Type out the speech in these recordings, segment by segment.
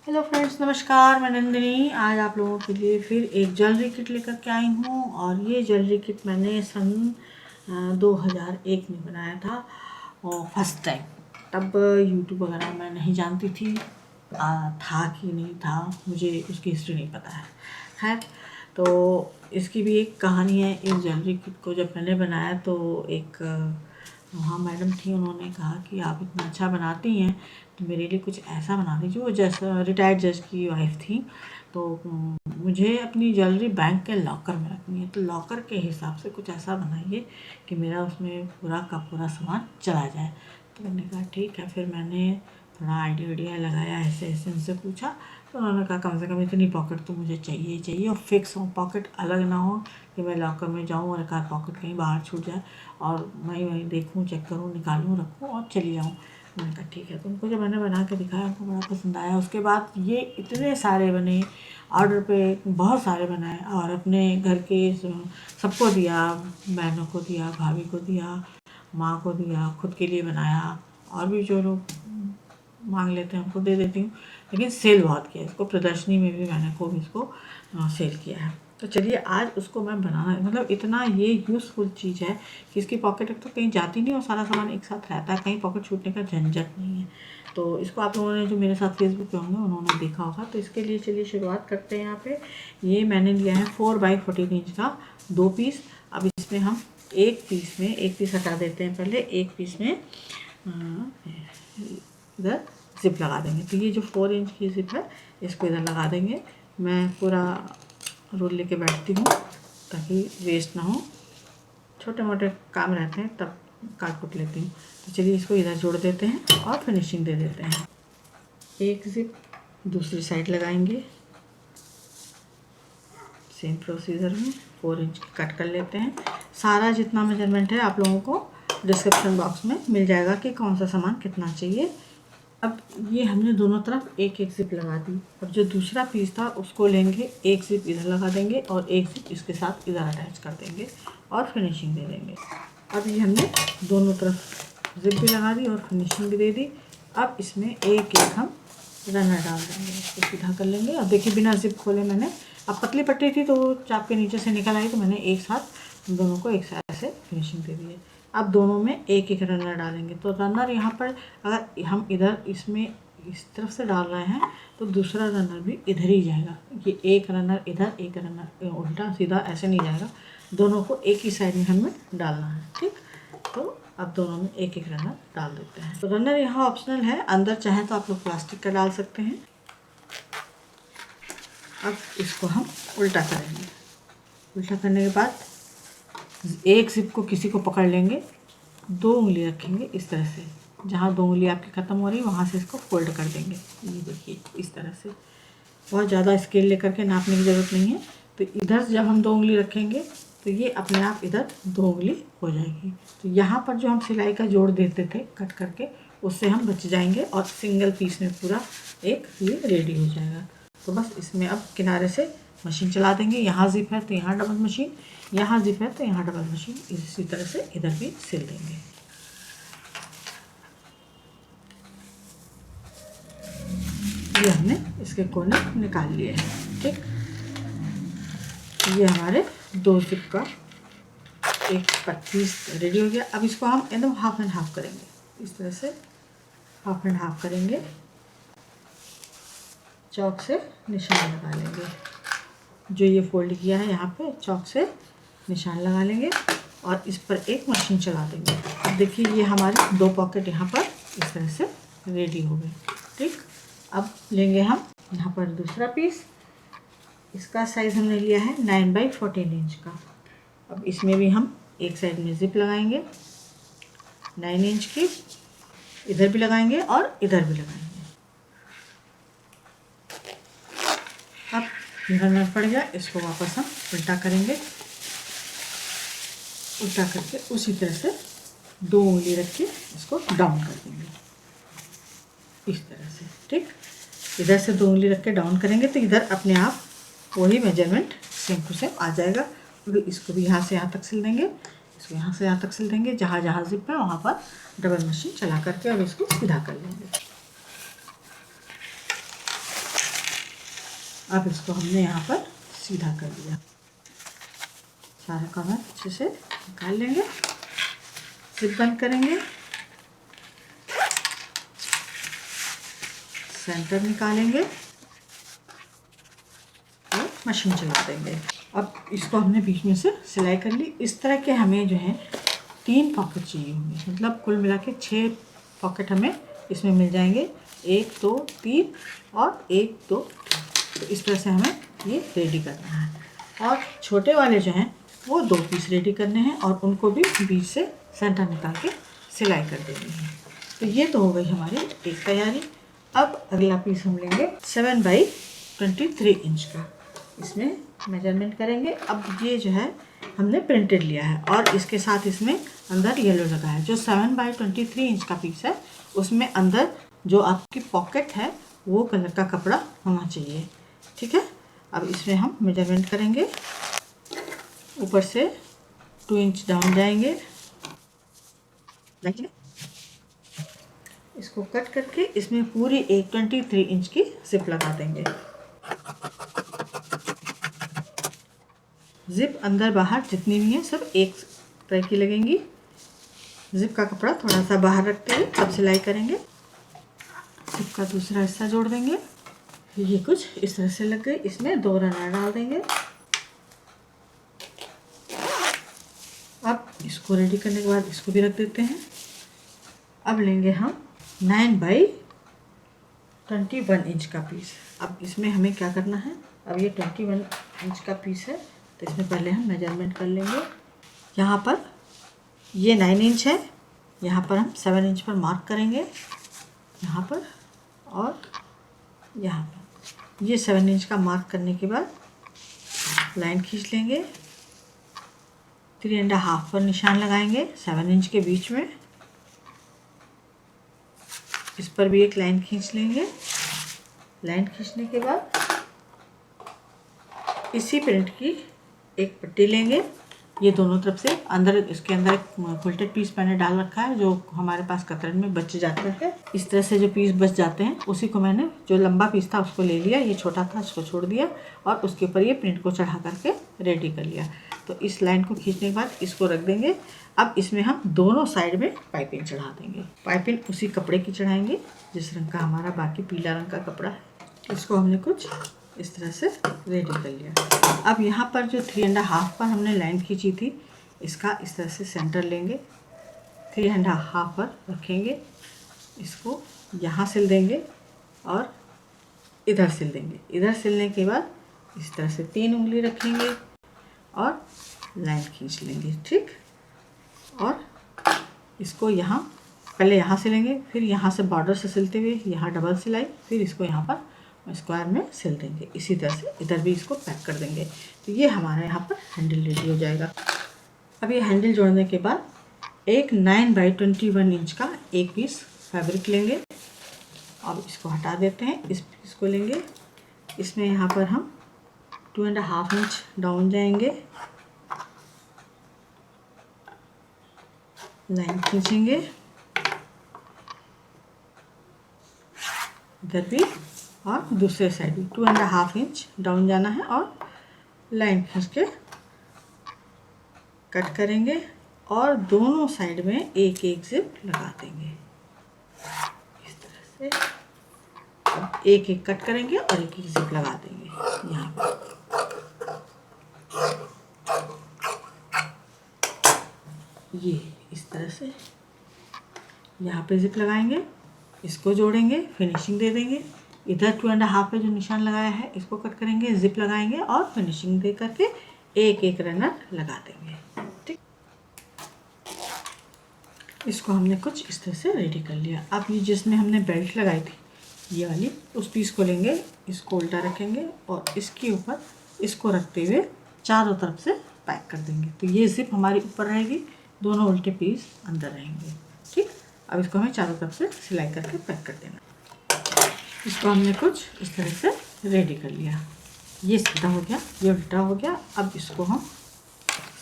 Hello friends, नमस्कार। मैं नंदिनी आज आप लोगों के लिए फिर एक ज्वेलरी किट लेकर के आई हूँ। और ये ज्वेलरी किट मैंने सन 2001 में बनाया था और फर्स्ट टाइम। तब यूट्यूब वगैरह मैं नहीं जानती थी, था कि नहीं था, मुझे उसकी हिस्ट्री नहीं पता है। खैर, तो इसकी भी एक कहानी है। इस ज्वेलरी किट को जब मैंने बनाया तो एक वहाँ मैडम थी, उन्होंने कहा कि आप इतना अच्छा बनाती हैं तो मेरे लिए कुछ ऐसा बना दीजिए। वो जैसा रिटायर्ड जज की वाइफ थी, तो मुझे अपनी ज्वेलरी बैंक के लॉकर में रखनी है, तो लॉकर के हिसाब से कुछ ऐसा बनाइए कि मेरा उसमें पूरा का पूरा सामान चला जाए। तो मैंने कहा ठीक है। फिर मैंने थोड़ा आइडिया लगाया, ऐसे ऐसे उनसे पूछा, तो उन्होंने कहा कम से कम इतनी पॉकेट तो मुझे चाहिए चाहिए, और फिक्स हो, पॉकेट अलग ना हो कि मैं लॉकर में जाऊँ और एक आध पॉकेट कहीं बाहर छूट जाए और मैं वहीं देखूँ, चेक करूँ, निकालूँ, रखूँ और चली आऊँ। मैंने कहा ठीक है। तो उनको जब मैंने बना के दिखाया, उनको बड़ा पसंद आया। उसके बाद ये इतने सारे बने, ऑर्डर पे बहुत सारे बनाए और अपने घर के सबको दिया, बहनों को दिया, भाभी को दिया, माँ को दिया, खुद के लिए बनाया, और भी जो लोग मांग लेते हैं उनको दे देती हूँ। लेकिन सेल बहुत किया इसको, प्रदर्शनी में भी मैंने खूब इसको सेल किया है। तो चलिए आज उसको मैं बनाना, मतलब इतना ये यूज़फुल चीज़ है कि इसकी पॉकेट तो कहीं जाती नहीं और सारा सामान एक साथ रहता है, कहीं पॉकेट छूटने का झंझट नहीं है। तो इसको आप लोगों ने जो मेरे साथ फेसबुक पे होंगे उन्होंने देखा होगा। तो इसके लिए चलिए शुरुआत करते हैं। यहाँ पे ये मैंने लिया है 4x14 इंच का 2 पीस। अब इसमें हम एक पीस हटा देते हैं। पहले एक पीस में इधर ज़िप लगा देंगे। तो ये जो 4 इंच की ज़िप है इसको इधर लगा देंगे। मैं पूरा रोल लेके बैठती हूँ ताकि वेस्ट ना हो, छोटे मोटे काम रहते हैं तब काट कुट लेती हूँ। तो चलिए इसको इधर जोड़ देते हैं और फिनिशिंग दे देते हैं। एक ज़िप दूसरी साइड लगाएंगे, सेम प्रोसीजर में 4 इंच कट कर लेते हैं। सारा जितना मेजरमेंट है आप लोगों को डिस्क्रिप्शन बॉक्स में मिल जाएगा कि कौन सा सामान कितना चाहिए। अब ये हमने दोनों तरफ एक एक ज़िप लगा दी। अब जो दूसरा पीस था उसको लेंगे, एक ज़िप इधर लगा देंगे और एक ज़िप इसके साथ इधर अटैच कर देंगे और फिनिशिंग दे देंगे। अब ये हमने दोनों तरफ ज़िप भी लगा दी और फिनिशिंग भी दे दी। अब इसमें एक एक हम रनर डाल देंगे, इसको सीधा कर लेंगे। अब देखिए बिना ज़िप खोले मैंने, अब पतली पट्टी थी तो चाप के नीचे से निकल आई, तो मैंने एक साथ दोनों को एक साथ से फिनिशिंग दे दी है। अब दोनों में एक एक रनर डालेंगे। तो रनर यहाँ पर अगर हम इधर इसमें इस तरफ से डाल रहे हैं तो दूसरा रनर भी इधर ही जाएगा। ये एक रनर इधर, एक रनर उल्टा सीधा ऐसे नहीं जाएगा, दोनों को एक ही साइड में हमें डालना है। ठीक, तो अब दोनों में एक एक रनर डाल देते हैं। तो रनर यहाँ ऑप्शनल है, अंदर चाहे तो आप लोग प्लास्टिक का डाल सकते हैं। अब इसको हम उल्टा करेंगे। उल्टा करने के बाद एक ज़िप को किसी को पकड़ लेंगे, 2 उंगली रखेंगे इस तरह से, जहाँ 2 उंगली आपकी ख़त्म हो रही है वहाँ से इसको फोल्ड कर देंगे। ये देखिए इस तरह से, बहुत ज़्यादा स्केल लेकर के नापने की ज़रूरत नहीं है। तो इधर जब हम 2 उंगली रखेंगे तो ये अपने आप इधर 2 उंगली हो जाएगी। तो यहाँ पर जो हम सिलाई का जोड़ देते थे कट करके, उससे हम बच जाएंगे और सिंगल पीस में पूरा एक ये रेडी हो जाएगा। तो बस इसमें अब किनारे से मशीन चला देंगे। यहाँ ज़िप है तो यहाँ डबल मशीन, यहाँ ज़िप है तो यहाँ डबल मशीन, इसी तरह से इधर भी सिल देंगे। ये हमने इसके कोने निकाल लिए हैं। ठीक, ये हमारे 2 ज़िप का एक पीस रेडी हो गया। अब इसको हम एकदम हाफ एंड हाफ करेंगे, इस तरह से हाफ एंड हाफ करेंगे। चौक से निशान लगा लेंगे, जो ये फोल्ड किया है यहाँ पे चौक से निशान लगा लेंगे और इस पर एक मशीन चला देंगे। अब देखिए ये हमारी 2 पॉकेट यहाँ पर इस तरह से रेडी हो गई। ठीक, अब लेंगे हम यहाँ पर दूसरा पीस। इसका साइज़ हमने लिया है 9x14 इंच का। अब इसमें भी हम एक साइड में ज़िप लगाएंगे 9 इंच की, इधर भी लगाएंगे और इधर भी लगाएंगे। अब रनर पड़ गया, इसको वापस हम उल्टा करेंगे। उल्टा करके उसी तरह से 2 उंगली रख के इसको डाउन कर देंगे इस तरह से। ठीक, इधर से 2 उंगली रख के डाउन करेंगे तो इधर अपने आप वही मेजरमेंट सेम टू सेम आ जाएगा। इसको भी यहाँ से यहाँ तक सिल देंगे, इसको यहाँ से यहाँ तक सिल देंगे। जहाँ जहाँ ज़िप है वहाँ पर डबल मशीन चला करके अब इसको सीधा कर लेंगे। अब इसको हमने यहाँ पर सीधा कर दिया। सारा कवर अच्छे से निकाल लेंगे, जिप बंद करेंगे, सेंटर निकालेंगे और मशीन चला देंगे। अब इसको हमने बीच में से सिलाई कर ली। इस तरह के हमें जो है 3 पॉकेट चाहिए होंगे, मतलब कुल मिला के 6 पॉकेट हमें इसमें मिल जाएंगे। 1 2 3 और 1 2 तो इस तरह से हमें ये रेडी करना है। और छोटे वाले जो हैं वो 2 पीस रेडी करने हैं और उनको भी बीच से सेंटर निकाल के सिलाई कर देनी है। तो ये तो हो गई हमारी एक तैयारी। अब अगला पीस हम लेंगे 7 बाई 23 इंच का, इसमें मेजरमेंट करेंगे। अब ये जो है हमने प्रिंटेड लिया है और इसके साथ इसमें अंदर येलो लगा है। जो 7 बाई 23 इंच का पीस है उसमें अंदर जो आपकी पॉकेट है वो कलर का कपड़ा होना चाहिए, ठीक है। अब इसमें हम मेजरमेंट करेंगे, ऊपर से 2 इंच डाउन जाएंगे, इसको कट करके इसमें पूरी एक 23 इंच की जिप लगा देंगे। जिप अंदर बाहर जितनी भी है सब एक तरह की लगेंगी। जिप का कपड़ा थोड़ा सा बाहर रखते हुए अब सिलाई करेंगे। जिप का दूसरा हिस्सा जोड़ देंगे। ये कुछ इस तरह से लग गई, इसमें 2 रनर डाल देंगे। अब इसको रेडी करने के बाद इसको भी रख देते हैं। अब लेंगे हम 9 बाई 21 इंच का पीस। अब इसमें हमें क्या करना है, अब ये 21 इंच का पीस है तो इसमें पहले हम मेजरमेंट कर लेंगे। यहाँ पर ये 9 इंच है, यहाँ पर हम 7 इंच पर मार्क करेंगे, यहाँ पर और यहाँ पर। ये 7 इंच का मार्क करने के बाद लाइन खींच लेंगे, 3.5 पर निशान लगाएंगे 7 इंच के बीच में। इस पर भी एक लाइन खींच लेंगे। लाइन खींचने के बाद इसी प्रिंट की एक पट्टी लेंगे, ये दोनों तरफ से अंदर, इसके अंदर एक क्विल्टेड पीस मैंने डाल रखा है जो हमारे पास कतरन में बच जाता है। इस तरह से जो पीस बच जाते हैं उसी को मैंने, जो लंबा पीस था उसको ले लिया, ये छोटा था उसको छोड़ दिया और उसके ऊपर ये प्रिंट को चढ़ा करके रेडी कर लिया। तो इस लाइन को खींचने के बाद इसको रख देंगे। अब इसमें हम दोनों साइड में पाइपिंग चढ़ा देंगे। पाइपिंग उसी कपड़े की चढ़ाएंगे जिस रंग का हमारा बाकी पीला रंग का कपड़ा है। इसको हमने कुछ इस तरह से रेडी कर लिया। अब यहाँ पर जो 3.5 पर हमने लाइन खींची थी, इसका इस तरह से सेंटर लेंगे, 3.5 पर रखेंगे, इसको यहाँ सिल देंगे और इधर सिल देंगे। इधर सिलने के बाद इस तरह से 3 उंगली रखेंगे और लाइन खींच लेंगे, ठीक। और इसको यहाँ पहले यहाँ सिलेंगे, फिर यहाँ से बॉर्डर से सिलते हुए यहाँ डबल सिलाई, फिर इसको यहाँ पर स्क्वायर में सिल देंगे। इसी तरह से इधर भी इसको पैक कर देंगे। तो ये हमारा यहाँ पर हैंडल रेडी हो जाएगा। अब ये हैंडल जोड़ने के बाद एक 9 बाई 21 इंच का एक पीस फैब्रिक लेंगे। अब इसको हटा देते हैं, इस पीस को लेंगे, इसमें यहाँ पर हम 2.5 इंच डाउन जाएंगे, लाइन खींचेंगे, इधर भी और दूसरे साइड भी 2.5 इंच डाउन जाना है और लाइन खींच के कट करेंगे और दोनों साइड में एक एक जिप लगा देंगे इस तरह से। अब एक एक कट करेंगे और एक एक जिप लगा देंगे यहाँ पर। ये इस तरह से यहाँ पे जिप लगाएंगे, इसको जोड़ेंगे, फिनिशिंग दे देंगे। इधर 2.5 पे जो निशान लगाया है इसको कट करेंगे, जिप लगाएंगे और फिनिशिंग दे करके एक एक रनर लगा देंगे, ठीक। इसको हमने कुछ इस तरह से रेडी कर लिया। अब ये जिसमें हमने बेल्ट लगाई थी ये वाली, उस पीस को लेंगे, इसको उल्टा रखेंगे और इसके ऊपर इसको रखते हुए चारों तरफ से पैक कर देंगे। तो ये जिप हमारी ऊपर रहेगी, दोनों उल्टे पीस अंदर रहेंगे, ठीक। अब इसको हमें चारों तरफ से सिलाई करके पैक कर देना। इसको हमने कुछ इस तरह से रेडी कर लिया। ये सीधा हो गया, ये उल्टा हो गया। अब इसको हम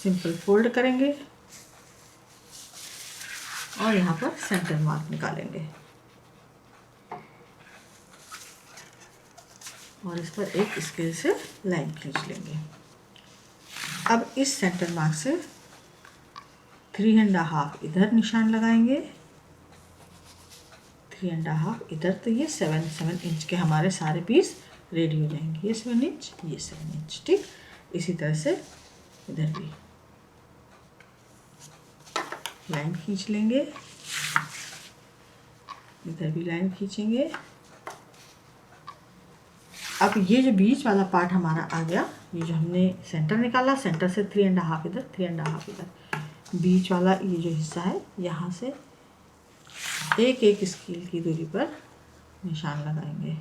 सिंपल फोल्ड करेंगे और यहाँ पर सेंटर मार्क निकालेंगे। और इस पर एक स्केल से लाइन खींच लेंगे। अब इस सेंटर मार्क से 3.5 इधर निशान लगाएंगे, 3.5 इधर, तो ये 7 इंच के हमारे सारे पीस रेडी हो जाएंगे। ये 7 इंच, ये 7 इंच, ठीक। इसी तरह से इधर भी लाइन खींच लेंगे, इधर भी लाइन खींचेंगे। अब ये जो बीच वाला पार्ट हमारा आ गया, ये जो हमने सेंटर निकाला, सेंटर से 3.5 इधर, 3.5 इधर, बीच वाला ये जो हिस्सा है, यहाँ से एक एक स्केल की दूरी पर निशान लगाएंगे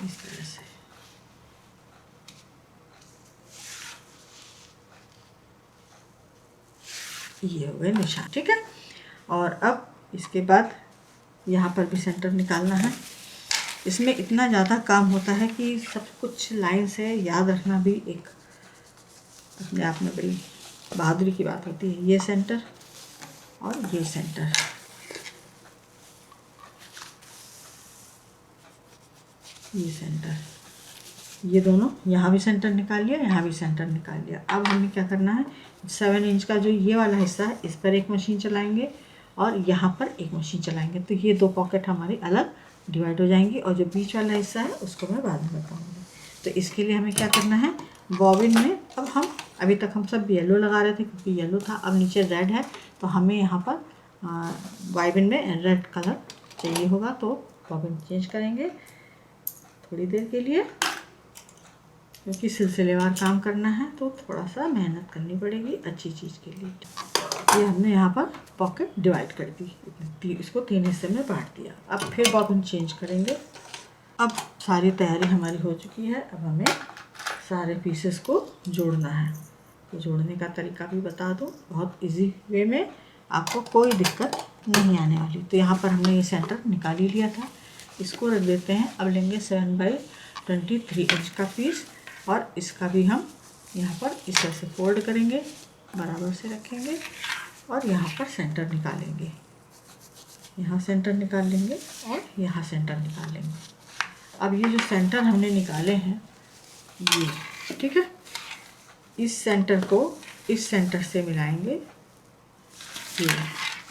इस तरह से। ये हो गए निशान, ठीक है। और अब इसके बाद यहाँ पर भी सेंटर निकालना है। इसमें इतना ज़्यादा काम होता है कि सब कुछ लाइन से याद रखना भी एक अपने आप में बड़ी बहादुरी की बात होती है। ये सेंटर और ये सेंटर, ये सेंटर, ये दोनों, यहाँ भी सेंटर निकाल लिया, यहाँ भी सेंटर निकाल लिया। अब हमें क्या करना है, 7 इंच का जो ये वाला हिस्सा है, इस पर एक मशीन चलाएंगे और यहाँ पर एक मशीन चलाएंगे, तो ये दो पॉकेट हमारी अलग डिवाइड हो जाएंगी। और जो बीच वाला हिस्सा है उसको मैं बाद में बताऊँगी। तो इसके लिए हमें क्या करना है, बॉबिन में, अब हम अभी तक हम सब येलो लगा रहे थे क्योंकि येलो था, अब नीचे रेड है, तो हमें यहाँ पर बॉबिन में रेड कलर चाहिए होगा, तो बॉबिन चेंज करेंगे थोड़ी देर के लिए, क्योंकि सिलसिलेवार काम करना है तो थोड़ा सा मेहनत करनी पड़ेगी अच्छी चीज़ के लिए। ये हमने यहाँ पर पॉकेट डिवाइड कर दी, इसको 3 हिस्से में बांट दिया। अब फिर बॉबिन चेंज करेंगे। अब सारी तैयारी हमारी हो चुकी है, अब हमें सारे पीसेस को जोड़ना है। तो जोड़ने का तरीका भी बता दूँ, बहुत इजी वे में, आपको कोई दिक्कत नहीं आने वाली। तो यहाँ पर हमने ये सेंटर निकाल ही लिया था, इसको रख देते हैं। अब लेंगे 7/23 इंच का पीस और इसका भी हम यहाँ पर इस तरह से फोल्ड करेंगे, बराबर से रखेंगे और यहाँ पर सेंटर निकालेंगे, यहाँ सेंटर निकाल लेंगे और यहाँ सेंटर निकाल लेंगे। अब ये जो सेंटर हमने निकाले हैं ये, ठीक है, इस सेंटर को इस सेंटर से मिलाएंगे। ये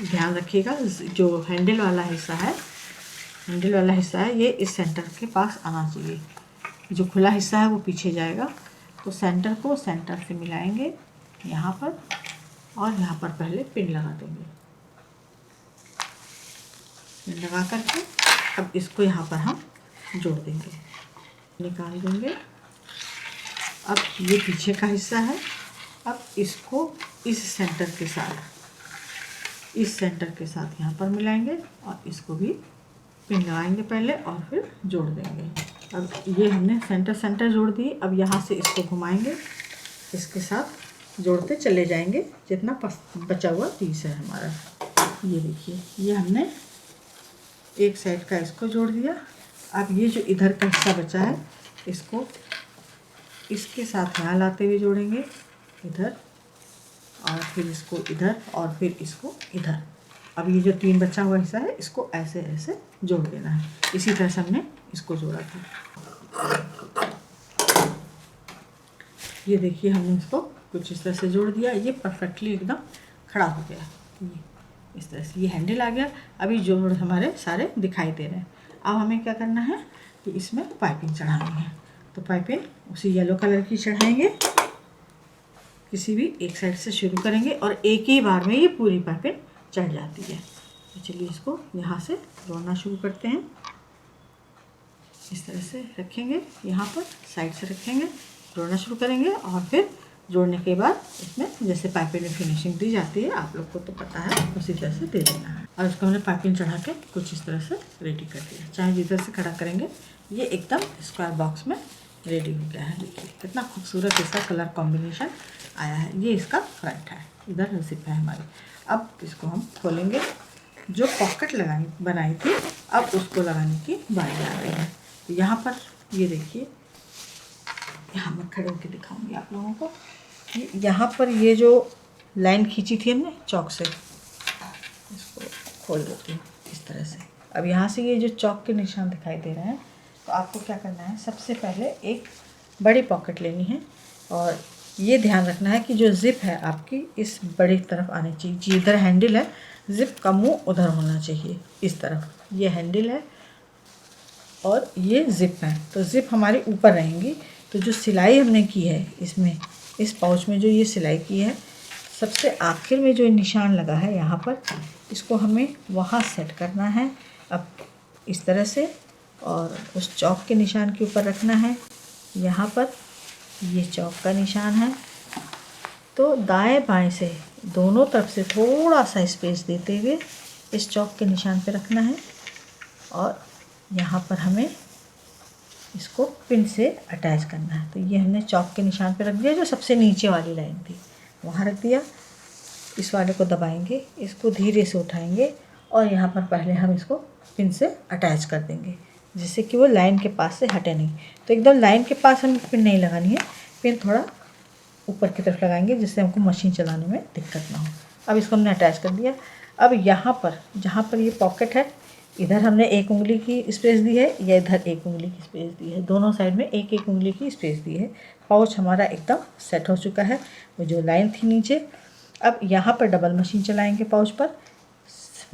ध्यान रखिएगा, जो हैंडल वाला हिस्सा है, हैंडल वाला हिस्सा है, ये इस सेंटर के पास आना चाहिए। जो खुला हिस्सा है वो पीछे जाएगा। तो सेंटर को सेंटर से मिलाएंगे यहाँ पर और यहाँ पर पहले पिन लगा देंगे। पिन लगा करके अब इसको यहाँ पर हम जोड़ देंगे, निकाल देंगे। अब ये पीछे का हिस्सा है, अब इसको इस सेंटर के साथ यहाँ पर मिलाएंगे और इसको भी पिन लगाएंगे पहले और फिर जोड़ देंगे। अब ये हमने सेंटर जोड़ दी। अब यहाँ से इसको घुमाएंगे, इसके साथ जोड़ते चले जाएंगे जितना बचा हुआ पीस है हमारा। ये देखिए, ये हमने एक साइड का इसको जोड़ दिया। अब ये जो इधर का हिस्सा बचा है, इसको इसके साथ यहाँ लाते हुए जोड़ेंगे, इधर और फिर इसको इधर और फिर इसको इधर। अब ये जो 3 बचा हुआ हिस्सा है, इसको ऐसे ऐसे जोड़ देना है। इसी तरह से हमने इसको जोड़ा था। ये देखिए, हमने इसको कुछ इस तरह से जोड़ दिया। ये परफेक्टली एकदम खड़ा हो गया, ये इस तरह से ये हैंडल आ गया। अभी जोड़ हमारे सारे दिखाई दे रहे हैं। अब हमें क्या करना है कि इसमें पाइपिंग चढ़ानी है। तो पाइपिंग उसी येलो कलर की चढ़ाएंगे, किसी भी एक साइड से शुरू करेंगे और एक ही बार में ये पूरी पाइपिंग चढ़ जाती है। तो चलिए इसको यहाँ से जोड़ना शुरू करते हैं। इस तरह से रखेंगे, यहाँ पर साइड से रखेंगे, जोड़ना शुरू करेंगे और फिर जोड़ने के बाद इसमें जैसे पाइपिंग में फिनिशिंग दी जाती है, आप लोग को तो पता है, उसी तरह से दे देना है। और इसको हमने पाइपिंग चढ़ा के कुछ इस तरह से रेडी कर दिया। चाहे जिधर से खड़ा करेंगे, ये एकदम स्क्वायर बॉक्स में रेडी हो गया है। देखिए कितना खूबसूरत इसका कलर कॉम्बिनेशन आया है। ये इसका फ्रंट है, इधर जिप है हमारी। अब इसको हम खोलेंगे। जो पॉकेट बनाई थी, अब उसको लगाने की बारी आ गई है। तो यहाँ पर ये देखिए, यहाँ मैं खड़े होकर दिखाऊंगी आप लोगों को। यहाँ पर ये जो लाइन खींची थी हमने चौक से, इसको खोल देती हूँ इस तरह से। अब यहाँ से ये जो चौक के निशान दिखाई दे रहे हैं, तो आपको क्या करना है, सबसे पहले एक बड़ी पॉकेट लेनी है और ये ध्यान रखना है कि जो ज़िप है आपकी इस बड़ी तरफ आनी चाहिए। जिधर हैंडल है ज़िप का मुंह उधर होना चाहिए, इस तरफ। ये हैंडल है और ये ज़िप है, तो ज़िप हमारी ऊपर रहेंगी। तो जो सिलाई हमने की है इसमें, इस पाउच में जो ये सिलाई की है, सबसे आखिर में जो निशान लगा है यहाँ पर, इसको हमें वहाँ सेट करना है। अब इस तरह से, और उस चौक के निशान के ऊपर रखना है। यहाँ पर ये चौक का निशान है, तो दाएं बाएं से दोनों तरफ से थोड़ा सा स्पेस देते हुए इस चौक के निशान पे रखना है और यहाँ पर हमें इसको पिन से अटैच करना है। तो ये हमने चौक के निशान पे रख दिया, जो सबसे नीचे वाली लाइन थी वहाँ रख दिया। इस वाले को दबाएंगे, इसको धीरे से उठाएंगे और यहाँ पर पहले हम इसको पिन से अटैच कर देंगे, जिससे कि वो लाइन के पास से हटे नहीं। तो एकदम लाइन के पास हमें पिन नहीं लगानी है, पिन थोड़ा ऊपर की तरफ लगाएंगे, जिससे हमको मशीन चलाने में दिक्कत ना हो। अब इसको हमने अटैच कर दिया। अब यहाँ पर जहाँ पर ये पॉकेट है, इधर हमने 1 उंगली की स्पेस दी है या इधर 1 उंगली की स्पेस दी है, दोनों साइड में 1-1 उंगली की स्पेस दी है। पाउच हमारा एकदम सेट हो चुका है, वो जो लाइन थी नीचे। अब यहाँ पर डबल मशीन चलाएंगे, पाउच पर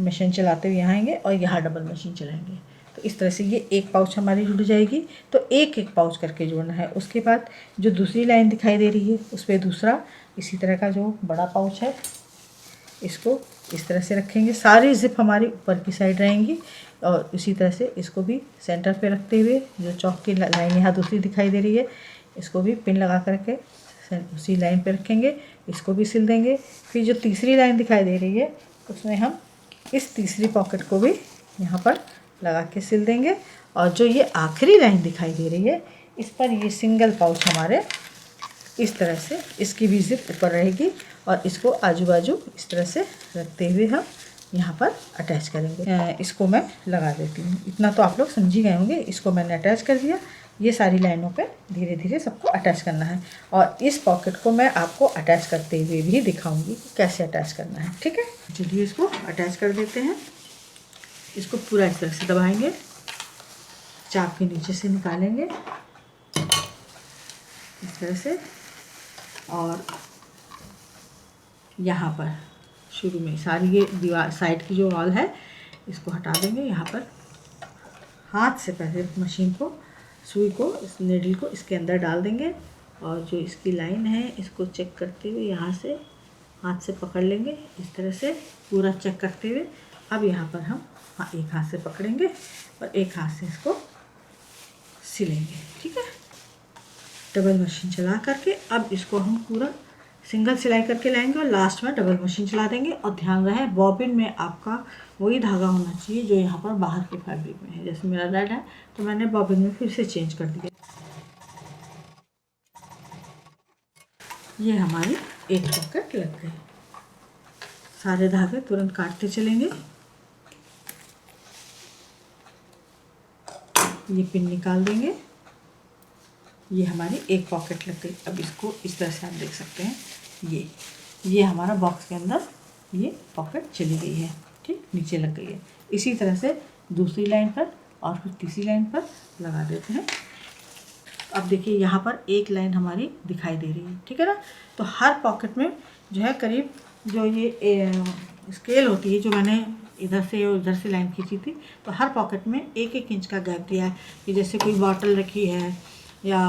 मशीन चलाते हुए यहाँ आएंगे और यहाँ डबल मशीन चलाएंगे। तो इस तरह से ये एक पाउच हमारी जुड़ जाएगी। तो एक एक पाउच करके जोड़ना है। उसके बाद जो दूसरी लाइन दिखाई दे रही है उस पर दूसरा इसी तरह का जो बड़ा पाउच है, इसको इस तरह से रखेंगे। सारी ज़िप हमारी ऊपर की साइड रहेंगी और इसी तरह से इसको भी सेंटर पे रखते हुए जो चौक की लाइन यहाँ दूसरी दिखाई दे रही है, इसको भी पिन लगा करके उसी लाइन पे रखेंगे, इसको भी सिल देंगे। फिर जो तीसरी लाइन दिखाई दे रही है उसमें हम इस तीसरी पॉकेट को भी यहाँ पर लगा के सिल देंगे। और जो ये आखिरी लाइन दिखाई दे रही है, इस पर ये सिंगल पाउच हमारे इस तरह से, इसकी भी ज़िप ऊपर रहेगी और इसको आजू बाजू इस तरह से रखते हुए हम यहाँ पर अटैच करेंगे। इसको मैं लगा देती हूँ। इतना तो आप लोग समझ ही गए होंगे। इसको मैंने अटैच कर दिया। ये सारी लाइनों पे धीरे धीरे सबको अटैच करना है और इस पॉकेट को मैं आपको अटैच करते हुए भी दिखाऊंगी कि कैसे अटैच करना है। ठीक है, चलिए इसको अटैच कर देते हैं। इसको पूरा इस तरह से दबाएंगे, चाप के नीचे से निकालेंगे इस तरह से, और यहाँ पर शुरू में सारी ये दीवार साइड की जो वॉल है इसको हटा देंगे। यहाँ पर हाथ से पहले मशीन को, सुई को, इस नीडल को इसके अंदर डाल देंगे और जो इसकी लाइन है इसको चेक करते हुए यहाँ से हाथ से पकड़ लेंगे इस तरह से, पूरा चेक करते हुए। अब यहाँ पर हम एक हाथ से पकड़ेंगे और एक हाथ से इसको सिलेंगे। ठीक है, डबल मशीन चला करके अब इसको हम पूरा सिंगल सिलाई करके लाएंगे और लास्ट में डबल मशीन चला देंगे। और ध्यान रहे बॉबिन में आपका वही धागा होना चाहिए जो यहाँ पर बाहर के फैब्रिक में है। जैसे मेरा रेड है तो मैंने बॉबिन में फिर से चेंज कर दिया। ये हमारी एक पॉकेट लग गई। सारे धागे तुरंत काटते चलेंगे। ये पिन निकाल देंगे। ये हमारी एक पॉकेट लग गई। अब इसको इस तरह से आप देख सकते हैं, ये हमारा बॉक्स के अंदर ये पॉकेट चली गई है। ठीक, नीचे लग गई है। इसी तरह से दूसरी लाइन पर और फिर तीसरी लाइन पर लगा देते हैं। अब देखिए यहाँ पर एक लाइन हमारी दिखाई दे रही है। ठीक है ना, तो हर पॉकेट में जो है करीब जो ये स्केल होती है, जो मैंने इधर से और उधर से लाइन खींची थी, तो हर पॉकेट में 1-1 इंच का गैप दिया है कि जैसे कोई बॉटल रखी है या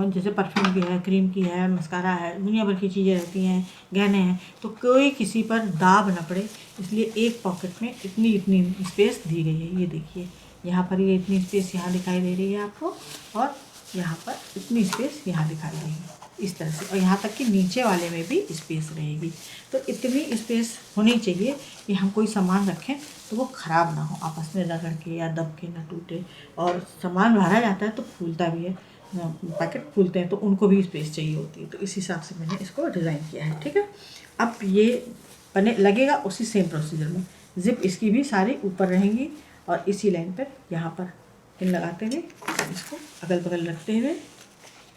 जैसे परफ्यूम की है, क्रीम की है, मस्कारा है, दुनिया भर की चीज़ें रहती हैं, गहने हैं, तो कोई किसी पर दाब ना पड़े, इसलिए एक पॉकेट में इतनी स्पेस दी गई है। ये देखिए यहाँ पर ये इतनी स्पेस यहाँ दिखाई दे रही है आपको, और यहाँ पर इतनी स्पेस यहाँ दिखाई देगी इस तरह से, और यहाँ तक कि नीचे वाले में भी स्पेस रहेगी। तो इतनी स्पेस होनी चाहिए कि हम कोई सामान रखें तो वो ख़राब ना हो, आपस में रगड़ के या दब के ना टूटे। और सामान भरा जाता है तो फूलता भी है, पैकेट फूलते हैं तो उनको भी स्पेस चाहिए होती है। तो इस हिसाब से मैंने इसको डिज़ाइन किया है। ठीक है, अब ये बने लगेगा उसी सेम प्रोसीजर में। ज़िप इसकी भी सारी ऊपर रहेंगी और इसी लाइन पर यहाँ पर पिन लगाते हुए इसको अगल बगल रखते हुए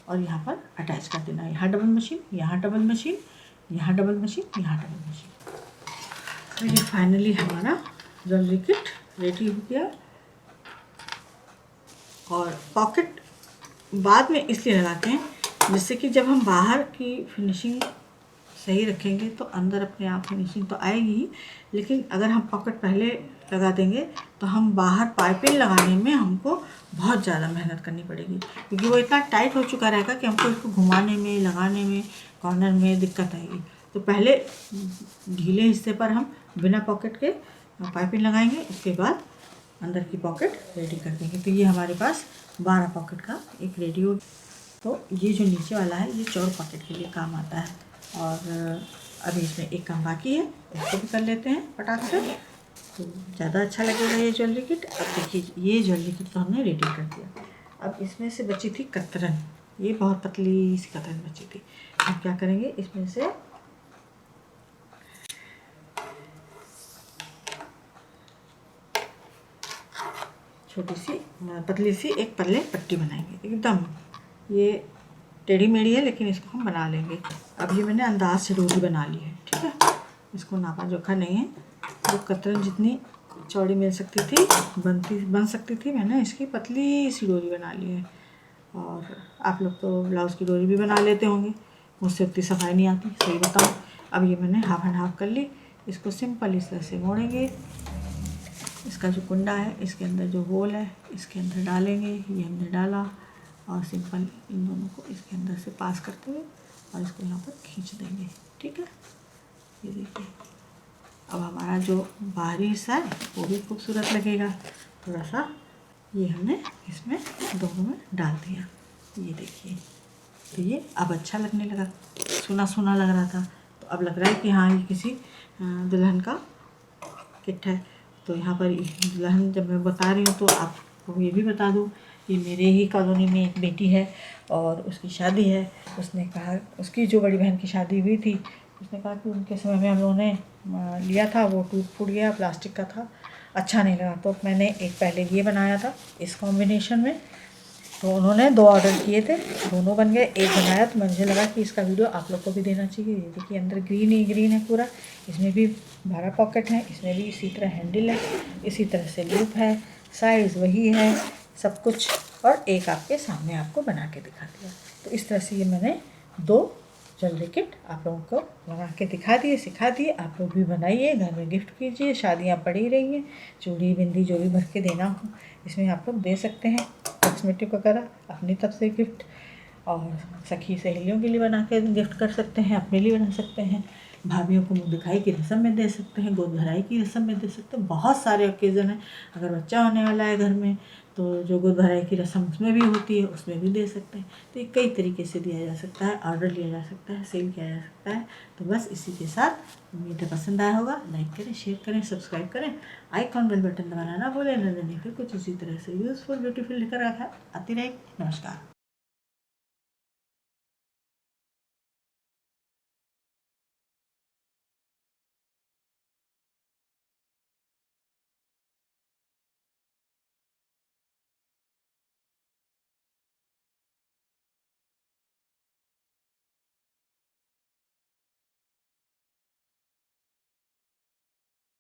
और यहाँ पर अटैच कर देना। यहाँ डबल मशीन, यहाँ डबल मशीन, यहाँ डबल मशीन, यहाँ डबल मशीन। तो ये फाइनली हमारा ज्वेलरी किट रेडी हो गया। और पॉकेट बाद में इसलिए लगाते हैं जिससे कि जब हम बाहर की फिनिशिंग सही रखेंगे तो अंदर अपने आप फिनिशिंग तो आएगी ही, लेकिन अगर हम पॉकेट पहले लगा देंगे तो हम बाहर पाइपिंग लगाने में हमको बहुत ज़्यादा मेहनत करनी पड़ेगी, क्योंकि वो इतना टाइट हो चुका रहेगा कि हमको इसको घुमाने में, लगाने में, कॉर्नर में दिक्कत आएगी। तो पहले ढीले हिस्से पर हम बिना पॉकेट के पाइपिंग लगाएंगे, उसके बाद अंदर की पॉकेट रेडी कर देंगे। तो ये हमारे पास 12 पॉकेट का एक रेडी हो। तो ये जो नीचे वाला है ये 4 पॉकेट के लिए काम आता है। और अभी इसमें एक काम बाकी है, इसको भी कर लेते हैं फटाक से, तो ज़्यादा अच्छा लगेगा ये ज्वेलरी किट। अब देखिए ये ज्वेलरी किट तो हमने रेडी कर दिया। अब इसमें से बची थी कतरन, ये बहुत पतली सी कतरन बची थी। हम क्या करेंगे, इसमें से छोटी सी पतली सी एक पल्ले पट्टी बनाएंगे एकदम। ये टेढ़ी मेढ़ी है लेकिन इसको हम बना लेंगे। अब ये मैंने अंदाज से डोरी बना ली है, ठीक है। इसको नापा जोखा नहीं है, तो कतरन जितनी चौड़ी मिल सकती थी बन सकती थी, मैंने इसकी पतली सी डोरी बना ली है। और आप लोग तो ब्लाउज़ की डोरी भी बना लेते होंगे, मुझसे उतनी सफाई नहीं आती, सही बताऊँ। अब ये मैंने हाफ एंड हाफ कर ली। इसको सिंपल इस तरह से मोड़ेंगे, इसका जो कुंडा है इसके अंदर जो होल है इसके अंदर डालेंगे, ये हमने डाला, और सिंपल इन दोनों को इसके अंदर से पास करते हुए और इसको यहाँ पर खींच देंगे, ठीक है। ये देखिए अब हमारा जो बाहरी हिस्सा है वो भी खूबसूरत लगेगा। थोड़ा सा ये हमने इसमें दोनों में डाल दिया, ये देखिए। तो ये अब अच्छा लगने लगा, सुना सुना लग रहा था, तो अब लग रहा है कि हाँ ये किसी दुल्हन का किट है। तो यहाँ पर दुल्हन जब मैं बता रही हूँ तो आपको ये भी बता दूँ, ये मेरे ही कॉलोनी में एक बेटी है और उसकी शादी है। उसने कहा, उसकी जो बड़ी बहन की शादी हुई थी, उसने कहा कि उनके समय में हम लोगों ने लिया था, वो टूट फूट गया, प्लास्टिक का था, अच्छा नहीं लगा। तो मैंने एक पहले ये बनाया था इस कॉम्बिनेशन में, तो उन्होंने 2 ऑर्डर किए थे, दोनों बन गए। एक बनाया तो मुझे लगा कि इसका वीडियो आप लोग को भी देना चाहिए। ये देखिए अंदर ग्रीन ही ग्रीन है पूरा, इसमें भी 12 पॉकेट हैं, इसमें भी इसी तरह हैंडल है, इसी तरह से लूप है, साइज़ वही है सब कुछ, और एक आपके सामने आपको बना के दिखा दिया। तो इस तरह से ये मैंने 2 ज्वेलरी किट आप लोगों को बना के दिखा दिए, सिखा दिए। आप लोग भी बनाइए, घर में गिफ्ट कीजिए, शादियाँ पड़ी रही हैं, चूड़ी बिंदी जो भी भर के देना हो इसमें आप लोग दे सकते हैं, कॉस्मेटिक वगैरह अपनी तरफ से गिफ्ट, और सखी सहेलियों के लिए बना के गिफ्ट कर सकते हैं, अपने लिए बना सकते हैं, भाभीयों को मुँह दिखाई की रस्म में दे सकते हैं, गोद भराई की रस्म में दे सकते हैं। बहुत सारे ओकेज़न हैं, अगर बच्चा होने वाला है घर में तो जो गोद भराई की रस्म उसमें भी होती है, उसमें भी दे सकते हैं। तो ये कई तरीके से दिया जा सकता है, ऑर्डर लिया जा सकता है, सेल किया जा सकता है। तो बस इसी के साथ उम्मीद है पसंद आया होगा। लाइक करें, शेयर करें, सब्सक्राइब करें, आइकॉन बेल बटन दबाना ना भूलें। नई फिर कुछ इसी तरह से यूज़फुल ब्यूटीफुल लेकर आती रहेगी। नमस्कार।